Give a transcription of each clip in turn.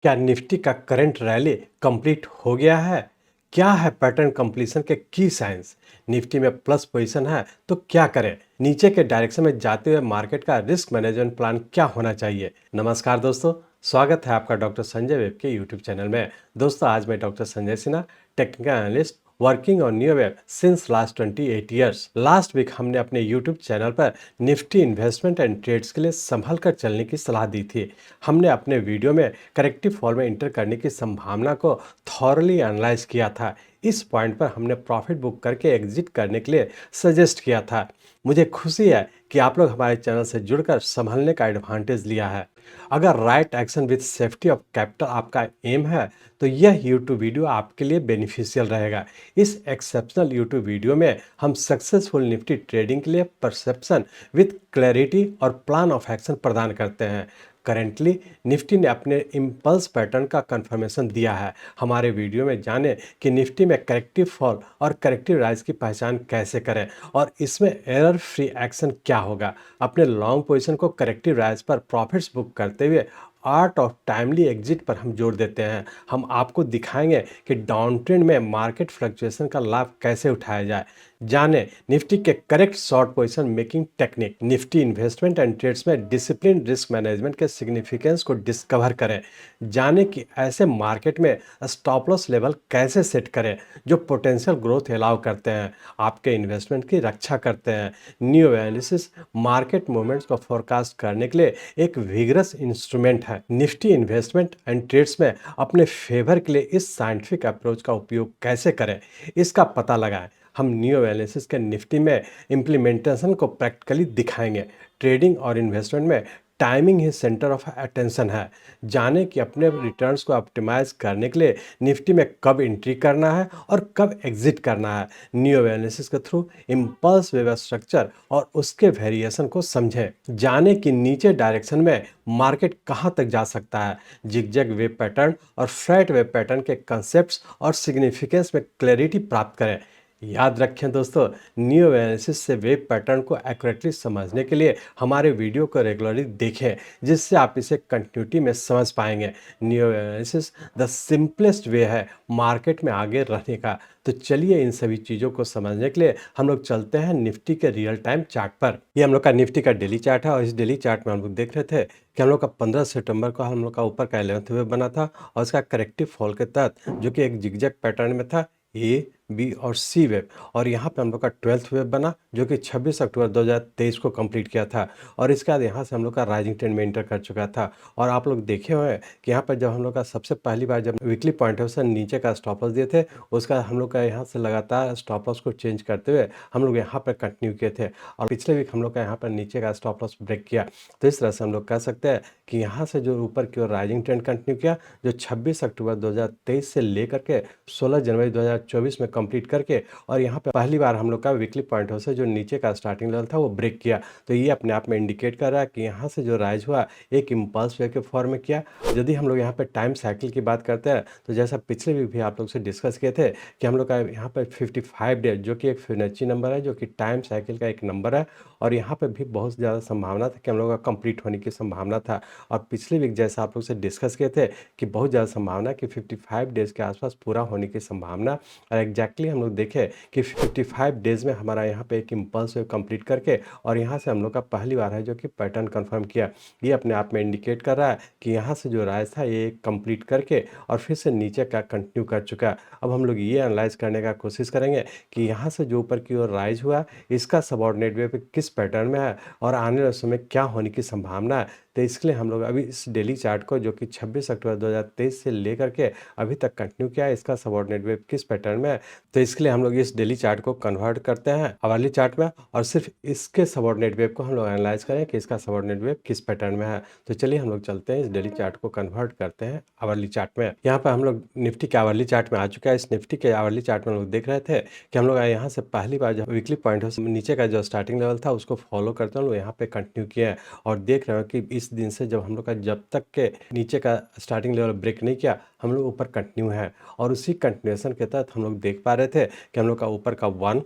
क्या निफ्टी का current rally complete हो गया है? क्या है पैटर्न कंप्लीशन के की साइंस? निफ्टी में प्लस पोजीशन है तो क्या करें? नीचे के डायरेक्शन में जाते हुए मार्केट का रिस्क मैनेजमेंट प्लान क्या होना चाहिए? नमस्कार दोस्तों, स्वागत है आपका डॉक्टर संजय वेब के यूट्यूब चैनल में। दोस्तों, आज मैं doctor Sanjay Sinha, technical analyst working on new web since last 28 years. Last week हमने अपने यूट्यूब चैनल पर निफ्टी इन्वेस्टमेंट एंड ट्रेड्स के लिए संभल कर चलने की सलाह दी थी। हमने अपने वीडियो में करेक्टिव फॉल में इंटर करने की संभावना को थॉरली एनालाइज किया था। इस पॉइंट पर हमने प्रॉफिट बुक करके एग्जिट करने के लिए सजेस्ट किया था। मुझे खुशी है कि आप लोग हमारे चैनल से जुड़कर संभलने का एडवांटेज लिया है। अगर right action with safety of capital आपका एम है तो यह यूट्यूब वीडियो आपके लिए बेनिफिशियल रहेगा। इस एक्सेप्शनल यूट्यूब वीडियो में हम सक्सेसफुल निफ्टी ट्रेडिंग के लिए परसेप्शन विद क्लैरिटी और प्लान ऑफ एक्शन प्रदान करते हैं। करेंटली निफ्टी ने अपने इम्पल्स पैटर्न का कंफर्मेशन दिया है। हमारे वीडियो में जाने कि निफ्टी में करेक्टिव फॉल और करेक्टिव राइज की पहचान कैसे करें और इसमें एरर फ्री एक्शन क्या होगा। अपने लॉन्ग पोजीशन को करेक्टिव राइज पर प्रॉफिट्स बुक करते हुए आर्ट ऑफ टाइमली एग्जिट पर हम जोर देते हैं। हम आपको दिखाएंगे कि डाउन ट्रेंड में मार्केट फ्लक्चुएशन का लाभ कैसे उठाया जाए। जाने निफ्टी के correct short position making technique. Nifty investment and trades में डिसिप्लिन रिस्क मैनेजमेंट के सिग्निफिकेंस को डिस्कवर करें। जाने कि ऐसे मार्केट में स्टॉप लॉस लेवल कैसे सेट करें जो पोटेंशियल ग्रोथ अलाउ करते हैं, आपके इन्वेस्टमेंट की रक्षा करते हैं। न्यू एनालिसिस मार्केट मूवमेंट्स को फोरकास्ट करने के लिए एक विगरस इंस्ट्रूमेंट है। निफ्टी इन्वेस्टमेंट एंड ट्रेड्स में अपने फेवर के लिए इस साइंटिफिक अप्रोच का उपयोग कैसे करें, इसका पता लगाएं। हम न्यू एनालिसिस के निफ्टी में इम्प्लीमेंटेशन को प्रैक्टिकली दिखाएंगे। ट्रेडिंग और इन्वेस्टमेंट में timing he centre of attention है। जाने कि अपने रिटर्न्स को ऑप्टिमाइज करने के लिए निफ्टी में कब एंट्री करना है और कब एग्जिट करना है। न्यू एनालिसिस के थ्रू इम्पल्स वेव स्ट्रक्चर और उसके वेरिएशन को समझें। जाने कि नीचे डायरेक्शन में मार्केट कहां तक जा सकता है। जिगजैग वेव पैटर्न और फ्लैट वेव पैटर्न के कंसेप्ट्स और सिग्निफिकेंस में क्लैरिटी प्राप्त करें। याद रखें दोस्तों, न्यू एनालिसिस से वेव पैटर्न को एक्यूरेटली समझने के लिए हमारे वीडियो को रेगुलरली देखें, जिससे आप इसे कंटिन्यूटी में समझ पाएंगे। New analysis the simplest way है मार्केट में आगे रहने का। तो चलिए इन सभी चीज़ों को समझने के लिए हम लोग चलते हैं निफ्टी के रियल टाइम चार्ट पर। ये हम लोग का निफ्टी का डेली चार्ट है और इस डेली चार्ट में हम लोग देख रहे थे कि हम लोग का 15 सितंबर को हम लोग का ऊपर का 11th वेव बना था और इसका करेक्टिव फॉल के तहत जो कि एक जिगजैग पैटर्न में था, ए बी और सी वेव, और यहाँ पे हम लोग का 12th वेव बना जो कि 26 अक्टूबर 2023 को कंप्लीट किया था। और इसके बाद यहाँ से हम लोग का राइजिंग ट्रेंड में इंटर कर चुका था। और आप लोग देखे हुए हैं कि यहाँ पर जब हम लोग का सबसे पहली बार जब वीकली पॉइंट ऑफ से नीचे का स्टॉप लॉस दिए थे, उसका हम लोग का यहाँ से लगातार स्टॉप लॉस को चेंज करते हुए हम लोग यहाँ पर कंटिन्यू किए थे। और पिछले वीक हम लोग का यहाँ पर नीचे का स्टॉप लॉस ब्रेक किया। तो इस तरह से हम लोग कह सकते हैं कि यहाँ से जो ऊपर की ओर राइजिंग ट्रेंड कंटिन्यू किया, जो 26 अक्टूबर 2023 से लेकर के 16 जनवरी 2024 में कंप्लीट करके, और यहाँ पे पहली बार हम लोग का वीकली पॉइंट से जो नीचे का स्टार्टिंग लेवल था वो ब्रेक किया। तो ये अपने आप में इंडिकेट कर रहा है कि यहाँ से जो राइज हुआ एक इम्पल्स वे के फॉर्म में किया। यदि हम लोग यहाँ पे टाइम साइकिल की बात करते हैं तो जैसा पिछले वीक भी आप लोग से डिस्कस किए थे कि हम लोग का यहाँ पर 55 डेज जो कि एक फिबोनाची नंबर है, जो कि टाइम साइकिल का एक नंबर है, और यहाँ पे भी बहुत ज़्यादा संभावना था कि हम लोग का कंप्लीट होने की संभावना था। और पिछले वीक जैसा आप लोग से डिस्कस किए थे कि बहुत ज़्यादा संभावना कि 55 डेज के आसपास पूरा होने की संभावना। और एग्जैक्टली हम लोग देखें कि 55 डेज में हमारा यहाँ पे एक इम्पल्स वेव कंप्लीट करके और यहाँ से हम लोग का पहली बार है जो कि पैटर्न कंफर्म किया। ये अपने आप में इंडिकेट कर रहा है कि यहाँ से जो राइज था ये कंप्लीट करके और फिर से नीचे का कंटिन्यू कर चुका। अब हम लोग ये एनालाइज करने का कोशिश करेंगे कि यहाँ से जो ऊपर की ओर राइज हुआ इसका सबऑर्डिनेट वेव किस पैटर्न में है और आने वाले समय क्या होने की संभावना है। तो इसके लिए हम लोग अभी इस डेली चार्ट को जो कि 26 अक्टूबर 2023 से लेकर के अभी तक कंटिन्यू किया है, इसका सबऑर्डिनेट वेव किस पैटर्न में है। तो इसके लिए हम लोग इस डेली चार्ट को कन्वर्ट करते हैं आवरली चार्ट में और सिर्फ इसके सबऑर्डिनेट वेव को हम लोग एनालाइज करें कि इसका सबऑर्डिनेट वेव किस पैटर्न में है। तो चलिए हम लोग चलते हैं इस डेली चार्ट को कन्वर्ट करते हैं आवरली चार्ट में। यहाँ पर हम लोग निफ्टी के आवरली चार्ट में आ चुका है। इस निफ्टी के आवरली चार्ट में हम लोग देख रहे थे कि हम लोग यहाँ से पहली बार जब वीकली पॉइंट नीचे का जो स्टार्टिंग लेवल था उसको फॉलो करते हैं, यहाँ पे कंटिन्यू किया है। और देख रहे हो कि इस दिन से जब हम लोग का जब तक के नीचे का स्टार्टिंग लेवल ब्रेक नहीं किया हम लोग ऊपर कंटिन्यू है। और उसी कंटिन्यूएशन के तहत हम लोग देख पा रहे थे कि हम लोग का ऊपर का 1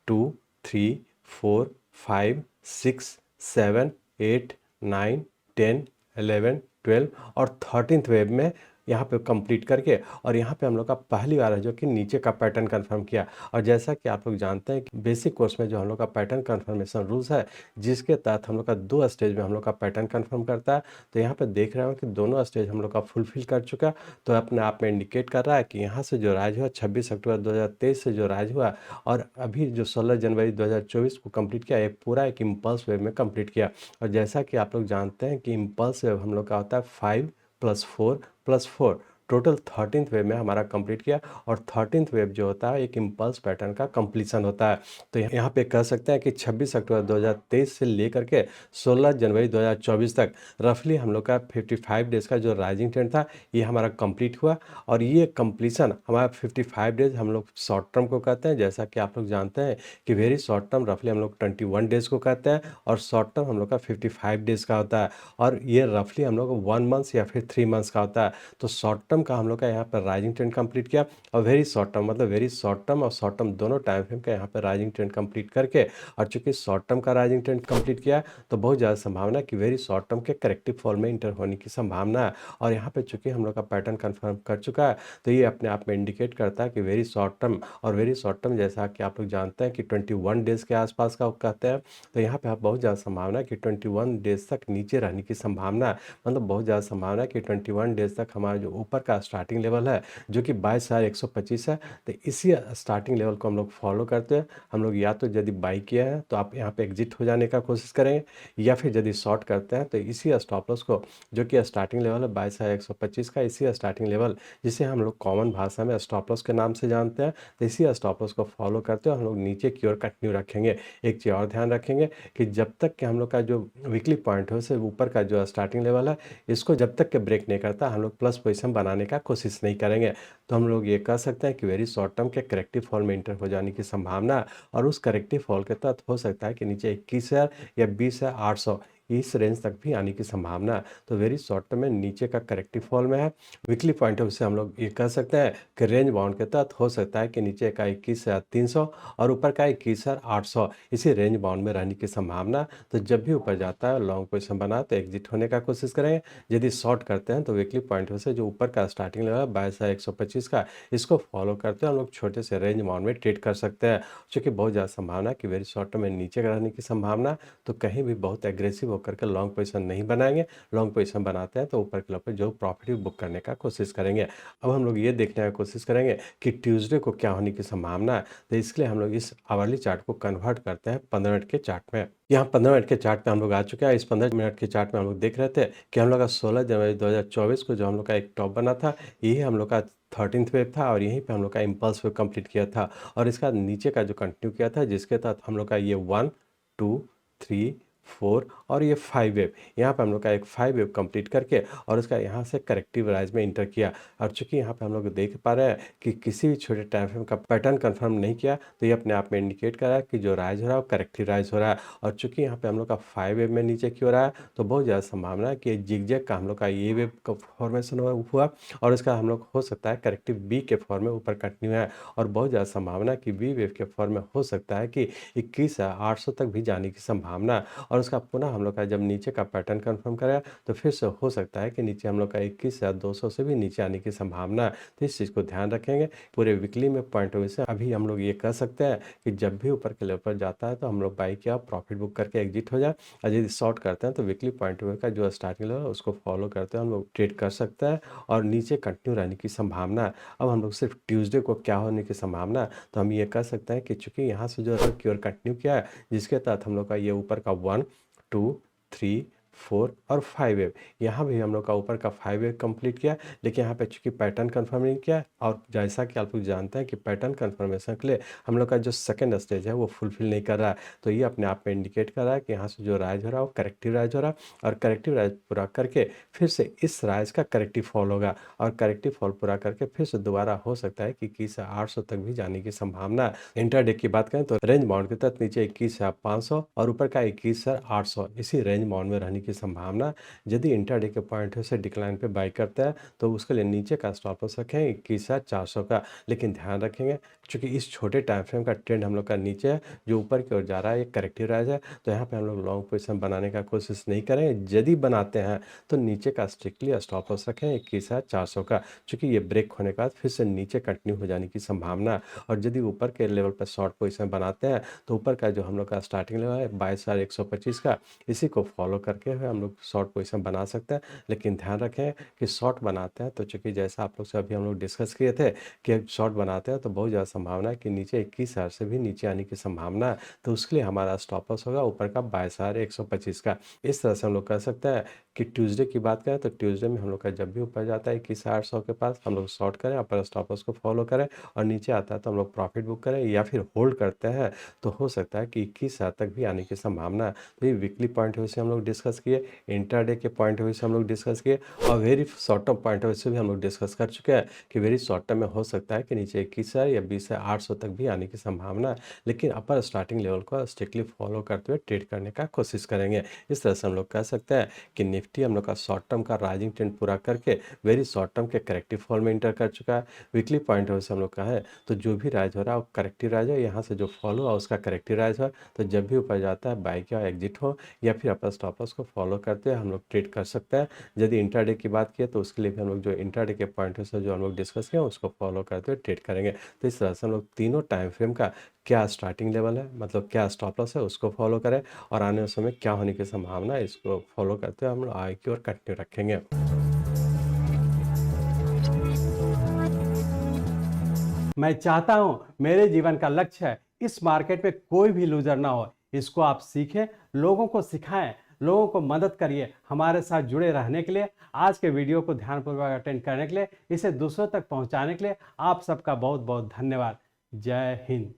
2 3 4 5 6 7 8 9 10 11 12 और 13th वेव में यहाँ पे कंप्लीट करके और यहाँ पे हम लोग का पहली बार है जो कि नीचे का पैटर्न कंफर्म किया। और जैसा कि आप लोग जानते हैं कि बेसिक कोर्स में जो हम लोग का पैटर्न कंफर्मेशन रूल्स है, जिसके तहत हम लोग का 2 स्टेज में हम लोग का पैटर्न कंफर्म करता है। तो यहाँ पे देख रहे हो कि दोनों स्टेज हम लोग का फुलफिल कर चुका। तो अपने आप में इंडिकेट कर रहा है कि यहाँ से जो राइज हुआ 26 अक्टूबर 2023 से जो राइज हुआ और अभी जो 16 जनवरी 2024 को कंप्लीट किया, ये पूरा एक इम्पल्स वेव में कंप्लीट किया। और जैसा कि आप लोग जानते हैं कि इम्पल्स वेव हम लोग का होता है 5 + 4 + 4, टोटल 13th वेव में हमारा कंप्लीट किया। और 13th वेव जो होता है एक इम्पल्स पैटर्न का कंप्लीशन होता है। तो यहाँ पे कह सकते हैं कि 26 अक्टूबर 2023 से लेकर के 16 जनवरी 2024 तक रफली हम लोग का 55 डेज का जो राइजिंग ट्रेंड था, ये हमारा कंप्लीट हुआ। और ये कंप्लीशन हमारा 55 डेज हम लोग शॉर्ट टर्म को कहते हैं। जैसा कि आप लोग जानते हैं कि वेरी शॉर्ट टर्म रफली हम लोग 21 डेज को कहते हैं और शॉर्ट टर्म हम लोग का 55 डेज का होता है। और ये रफली हम लोग 1 मंथ या फिर 3 मंथ्स का होता है। तो शॉर्ट टर्म का हम लोग का यहाँ पर राइजिंग ट्रेंड कंप्लीट किया और वेरी शॉर्ट टर्म मतलब वेरी शॉर्ट टर्म और शॉर्ट टर्म दोनों टाइम फ्रेम का यहाँ पर राइजिंग ट्रेंड कंप्लीट करके, और चूंकि शॉर्ट टर्म का राइजिंग ट्रेंड कंप्लीट किया तो बहुत ज़्यादा संभावना है कि वेरी शॉर्ट टर्म के करेक्टिव फॉल में इंटर होने की संभावना है। और यहाँ पे चूंकि हम लोग का पैटर्न कंफर्म कर चुका है, तो ये अपने आप में इंडिकेट करता है कि वेरी शॉर्ट टर्म, और वेरी शॉर्ट टर्म जैसा कि आप लोग जानते हैं कि 21 डेज के आसपास का कहते हैं। तो यहाँ पे आप बहुत ज़्यादा संभावना है कि 21 डेज तक नीचे रहने की संभावना है, मतलब बहुत ज़्यादा संभावना है कि 21 डेज तक हमारा जो ऊपर का स्टार्टिंग लेवल है जो कि 22,125 है, तो इसी स्टार्टिंग लेवल को हम लोग फॉलो करते हैं। हम लोग या तो यदि बाई किया है तो आप यहाँ पे एग्जिट हो जाने का कोशिश करेंगे, या फिर यदि शॉर्ट करते हैं तो इसी स्टॉप लॉस को, जो कि स्टार्टिंग लेवल है 22,125 का, इसी स्टार्टिंग लेवल जिसे हम लोग कॉमन भाषा में स्टॉप लॉस के नाम से जानते हैं, तो इसी स्टॉप लॉस को फॉलो करते हुए हम लोग नीचे की ओर कंटिन्यू रखेंगे। एक चीज़ और ध्यान रखेंगे कि जब तक कि हम लोग का जो वीकली पॉइंट है उससे ऊपर का जो स्टार्टिंग लेवल है, इसको जब तक के ब्रेक नहीं करता हम लोग प्लस पोजीशन बनाने का कोशिश नहीं करेंगे। तो हम लोग ये कह सकते हैं कि वेरी शॉर्ट टर्म के करेक्टिव फॉल में इंटर हो जाने की संभावना है। और उस करेक्टिव फॉल के तहत हो सकता है कि नीचे 21,000 या 20,800 इस रेंज तक भी आने की संभावना है। तो वेरी शॉर्ट टर्म में नीचे का करेक्टिव फॉल में है। वीकली पॉइंट ऑफ व्यू से हम लोग ये कह सकते हैं कि रेंज बाउंड के तहत हो सकता है कि नीचे का 21,300 और ऊपर का 21,800 इसी रेंज बाउंड में रहने की संभावना। तो जब भी ऊपर जाता है लॉन्ग पोजिशन बना तो एग्जिट होने का कोशिश करेंगे। यदि शॉर्ट करते हैं तो वीकली पॉइंट ऑफ व्यू से जो ऊपर का स्टार्टिंग लेवल है 22,125 का, इसको फॉलो करते हैं हम लोग छोटे से रेंज बाउंड में ट्रेड कर सकते हैं। चूँकि बहुत ज़्यादा संभावना है कि वेरी शॉर्ट टर्म में नीचे रहने की संभावना, तो कहीं भी बहुत एग्रेसिव होकर के लॉन्ग पोजीशन नहीं बनाएंगे। लॉन्ग पोजीशन बनाते हैं तो ऊपर के लेवल पे जो प्रॉफिट बुक करने का कोशिश करेंगे। अब हम लोग ये देखने का कोशिश करेंगे कि ट्यूसडे को क्या होने की संभावना है। तो इसके लिए हम लोग इस आवरली चार्ट को कन्वर्ट करते हैं 15 मिनट के चार्ट में। यहाँ 15 मिनट के चार्ट पे हम लोग आ चुके हैं। इस 15 मिनट के चार्ट में हम लोग देख रहे थे कि हम लोग का 16 जनवरी 2024 को जो हम लोग का एक टॉप बना था, यही हम लोग का 13th वेव था और यहीं पे हम लोग का इम्पल्स वेव कंप्लीट किया था। और इसका नीचे का जो कंटिन्यू किया था, जिसके तहत हम लोग का ये 1, 2, 3, 4 और ये 5 वेव, यहाँ पे हम लोग का एक 5 वेव कंप्लीट करके और उसका यहाँ से करेक्टिव राइज में इंटर किया। और चूंकि यहाँ पे हम लोग देख पा रहे हैं कि किसी भी छोटे टाइम फ्रेम का पैटर्न कंफर्म नहीं किया, तो ये अपने आप में इंडिकेट कर रहा है कि जो राइज हो रहा है वो करेक्टिव राइज हो रहा है। और चूंकि यहाँ पे हम लोग का 5 वेव में नीचे की हो रहा है, तो बहुत ज़्यादा संभावना है कि जिगजैग का हम लोग का ये वेव का फॉर्मेशन हुआ और इसका हम लोग हो सकता है करेक्टिव बी के फॉर्म में ऊपर कंटिन्यू है। और बहुत ज़्यादा संभावना है कि बी वेव के फॉर्म में हो सकता है कि 21,800 तक भी जाने की संभावना। और उसका पुनः हम लोग का जब नीचे का पैटर्न कंफर्म करेगा तो फिर से हो सकता है कि नीचे हम लोग का 21,200 से भी नीचे आने की संभावना है। तो इस चीज़ को ध्यान रखेंगे। पूरे वीकली में पॉइंट ऑफ व्यू से अभी हम लोग ये कह सकते हैं कि जब भी ऊपर के लेवल पर जाता है तो हम लोग बाई किया प्रॉफिट बुक करके एग्जिट हो जाए। और यदि शॉर्ट करते हैं तो वीकली पॉइंट ऑफ व्यू का जो स्टार्टिंग लेवल है उसको फॉलो करते हैं हम लोग ट्रेड कर सकते हैं और नीचे कंटिन्यू रहने की संभावना है। अब हम लोग सिर्फ ट्यूसडे को क्या होने की संभावना है, तो हम ये कह सकते हैं कि चूंकि यहाँ से जो है क्योर कंटिन्यू किया है, जिसके तहत हम लोग का ये ऊपर का 1, 2, 3, 4 और 5 वेव, यहाँ भी हम लोग का ऊपर का 5 वेव कंप्लीट किया। लेकिन यहाँ पे चूंकि पैटर्न कंफर्म नहीं किया, और जैसा कि आप लोग जानते हैं कि पैटर्न कंफर्मेशन के लिए हम लोग का जो सेकंड स्टेज है वो फुलफिल नहीं कर रहा है। तो ये अपने आप में इंडिकेट कर रहा है कि यहाँ से जो राइज हो रहा है वो करेक्टिव राइज हो रहा है, और करेक्टिव राइज पूरा करके फिर से इस राइज का करेक्टिव फॉल होगा, और करेक्टिव फॉल पूरा करके फिर से दोबारा हो सकता है कि 21,800 तक भी जाने की संभावना है। इंटरडे की बात करें तो रेंज बाउंड के तहत नीचे 21,500 और ऊपर का 21,800 इसी रेंज बाउंड में रहने की की संभावना। यदि इंट्राडे के पॉइंट से डिक्लाइन पे बाई करता है तो उसके लिए नीचे का स्टॉप लॉस रखें 21,400 का। लेकिन ध्यान रखेंगे चूंकि इस छोटे टाइम फ्रेम का ट्रेंड हम लोग का नीचे है, जो ऊपर की ओर जा रहा है, एक करेक्टिव राइज है, तो यहाँ पे हम लोग लॉन्ग पोजीशन बनाने का कोशिश नहीं करें। यदि बनाते हैं तो नीचे का स्ट्रिक्टली स्टॉप लॉस रखें 21,400 का, चूंकि ये ब्रेक होने के बाद फिर से नीचे कंटिन्यू हो जाने की संभावना। और यदि ऊपर के लेवल पर शॉर्ट पोजीशन बनाते हैं तो ऊपर का जो हम लोग का स्टार्टिंग लेवल है 22,125 का, इसी को फॉलो करके हम लोग शॉर्ट पोजीशन बना सकते हैं। लेकिन ध्यान रखें कि शॉर्ट बनाते हैं तो चूंकि जैसा आप लोग से अभी हम लोग डिस्कस किए थे कि शॉर्ट बनाते हैं तो बहुत ज़्यादा संभावना है कि नीचे 21,000 से भी नीचे आने की संभावना है। तो उसके लिए हमारा स्टॉप लॉस होगा ऊपर का 22,125 का। इस तरह से हम लोग कर सकते हैं कि ट्यूसडे की बात करें तो ट्यूसडे में हम लोग का जब भी ऊपर जाता है 21,800 के पास, हम लोग शॉर्ट करें, अपर स्टॉप लॉस को फॉलो करें, और नीचे आता है तो हम लोग प्रॉफिट बुक करें या फिर होल्ड करते हैं तो हो सकता है कि 21,000 तक भी आने की संभावना है। तो ये वीकली पॉइंट व्यू से हम लोग डिस्कस किए, इंट्राडे के पॉइंट व्यू से हम लोग डिस्कस किए, और very short term point view से भी हम लोग डिस्कस कर चुके हैं कि वेरी शॉर्ट टर्म में हो सकता है कि नीचे 21,000 या 20,800 तक भी आने की संभावना है। लेकिन अपर स्टार्टिंग लेवल को स्ट्रिक्टली फॉलो करते हुए ट्रेड करने का कोशिश करेंगे। इस तरह से हम लोग कह सकते हैं कि निफ्टी हम लोग का शॉर्ट टर्म का राइजिंग ट्रेंड पूरा करके वेरी शॉर्ट टर्म के करेक्टिव फॉल में इंटर कर चुका है। वीकली पॉइंट ऑफ व्यू से हम लोग का है तो जो भी राइज हो रहा है वो करेक्टिव राइज है, यहाँ से जो फॉलो हुआ उसका करेक्टिव राइज है। तो जब भी ऊपर जाता है बाई या एग्जिट हो या फिर अपर स्टॉप लॉस को फॉलो करते हुए हम लोग ट्रेड कर सकते हैं। यदि इंट्राडे की बात किए तो उसके लिए भी हम लोग जो इंट्राडे के पॉइंट से जो हम लोग डिस्कस किए उसको फॉलो करते हुए ट्रेड करेंगे। तो इस तरह से हम लोग तीनों टाइम फ्रेम का क्या स्टार्टिंग लेवल है, मतलब क्या स्टॉप लॉस है, उसको फॉलो करें, और आने वाले समय क्या होने की संभावना है इसको फॉलो करते हुए हम लोग आगे की ओर कंटिन्यू रखेंगे। मैं चाहता हूं मेरे जीवन का लक्ष्य है इस मार्केट में कोई भी लूजर ना हो। इसको आप सीखें, लोगों को सिखाएं, लोगों को मदद करिए। हमारे साथ जुड़े रहने के लिए, आज के वीडियो को ध्यानपूर्वक अटेंड करने के लिए, इसे दूसरों तक पहुंचाने के लिए आप सबका बहुत बहुत धन्यवाद। जय हिंद।